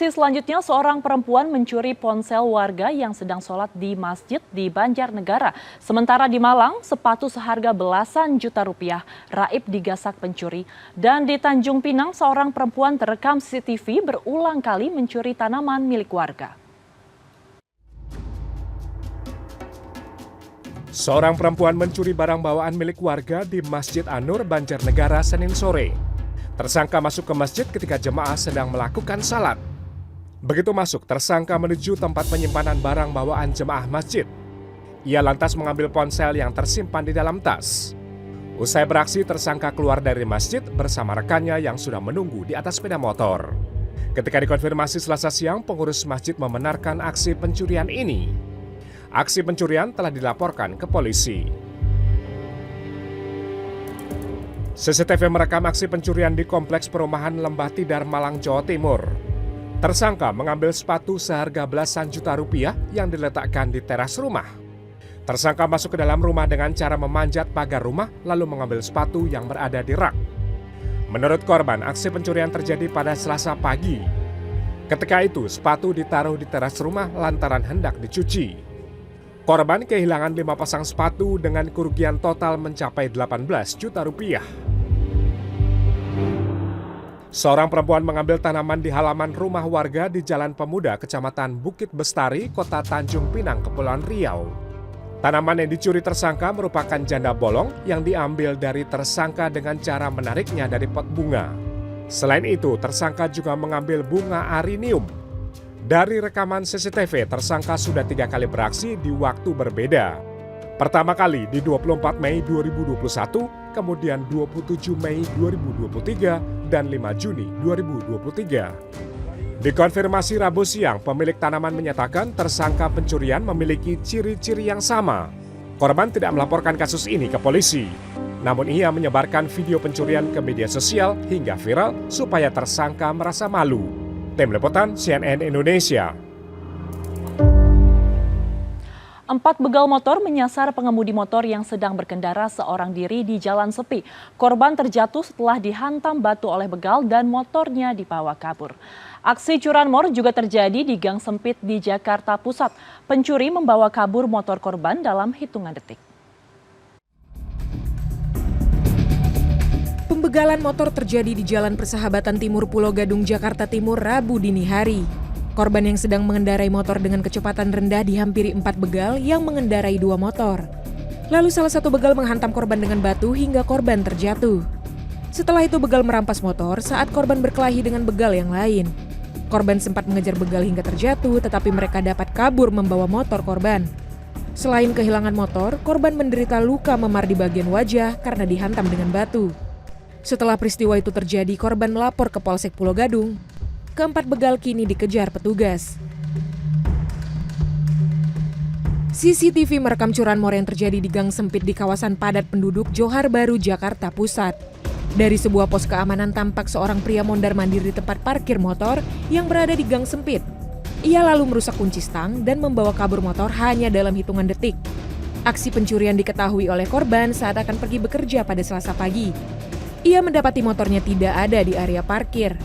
Informasi selanjutnya, seorang perempuan mencuri ponsel warga yang sedang sholat di masjid di Banjarnegara. Sementara di Malang, sepatu seharga belasan juta rupiah raib digasak pencuri. Dan di Tanjung Pinang, seorang perempuan terekam CCTV berulang kali mencuri tanaman milik warga. Seorang perempuan mencuri barang bawaan milik warga di Masjid An-Nur, Banjarnegara, Senin sore. Tersangka masuk ke masjid ketika jemaah sedang melakukan salat. Begitu masuk, tersangka menuju tempat penyimpanan barang bawaan jemaah masjid. Ia lantas mengambil ponsel yang tersimpan di dalam tas. Usai beraksi, tersangka keluar dari masjid bersama rekannya yang sudah menunggu di atas sepeda motor. Ketika dikonfirmasi Selasa siang, pengurus masjid membenarkan aksi pencurian ini. Aksi pencurian telah dilaporkan ke polisi. CCTV merekam aksi pencurian di kompleks perumahan Lembah Tidar, Malang, Jawa Timur. Tersangka mengambil sepatu seharga belasan juta rupiah yang diletakkan di teras rumah. Tersangka masuk ke dalam rumah dengan cara memanjat pagar rumah lalu mengambil sepatu yang berada di rak. Menurut korban, aksi pencurian terjadi pada Selasa pagi. Ketika itu, sepatu ditaruh di teras rumah lantaran hendak dicuci. Korban kehilangan 5 pasang sepatu dengan kerugian total mencapai 18 juta rupiah. Seorang perempuan mengambil tanaman di halaman rumah warga di Jalan Pemuda, Kecamatan Bukit Bestari, Kota Tanjung Pinang, Kepulauan Riau. Tanaman yang dicuri tersangka merupakan janda bolong yang diambil dari tersangka dengan cara menariknya dari pot bunga. Selain itu, tersangka juga mengambil bunga arinium. Dari rekaman CCTV, tersangka sudah 3 kali beraksi di waktu berbeda. Pertama kali di 24 Mei 2021, kemudian 27 Mei 2023, dan 5 Juni 2023. Dikonfirmasi Rabu siang, pemilik tanaman menyatakan tersangka pencurian memiliki ciri-ciri yang sama. Korban tidak melaporkan kasus ini ke polisi. Namun ia menyebarkan video pencurian ke media sosial hingga viral supaya tersangka merasa malu. Tim Liputan CNN Indonesia. 4 begal motor menyasar pengemudi motor yang sedang berkendara seorang diri di jalan sepi. Korban terjatuh setelah dihantam batu oleh begal dan motornya dibawa kabur. Aksi curanmor juga terjadi di gang sempit di Jakarta Pusat. Pencuri membawa kabur motor korban dalam hitungan detik. Pembegalan motor terjadi di Jalan Persahabatan Timur, Pulau Gadung, Jakarta Timur, Rabu dini hari. Korban yang sedang mengendarai motor dengan kecepatan rendah dihampiri 4 begal yang mengendarai 2 motor. Lalu salah satu begal menghantam korban dengan batu hingga korban terjatuh. Setelah itu begal merampas motor saat korban berkelahi dengan begal yang lain. Korban sempat mengejar begal hingga terjatuh, tetapi mereka dapat kabur membawa motor korban. Selain kehilangan motor, korban menderita luka memar di bagian wajah karena dihantam dengan batu. Setelah peristiwa itu terjadi, korban melapor ke Polsek Pulau Gadung. Keempat begal kini dikejar petugas. CCTV merekam curanmor yang terjadi di gang sempit di kawasan padat penduduk Johar Baru, Jakarta Pusat. Dari sebuah pos keamanan tampak seorang pria mondar-mandir di tempat parkir motor yang berada di gang sempit. Ia lalu merusak kunci stang dan membawa kabur motor hanya dalam hitungan detik. Aksi pencurian diketahui oleh korban saat akan pergi bekerja pada Selasa pagi. Ia mendapati motornya tidak ada di area parkir.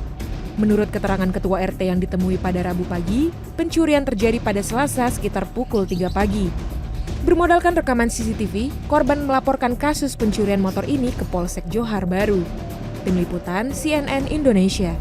Menurut keterangan ketua RT yang ditemui pada Rabu pagi, pencurian terjadi pada Selasa sekitar pukul 3 pagi. Bermodalkan rekaman CCTV, korban melaporkan kasus pencurian motor ini ke Polsek Johar Baru. Tim Liputan CNN Indonesia.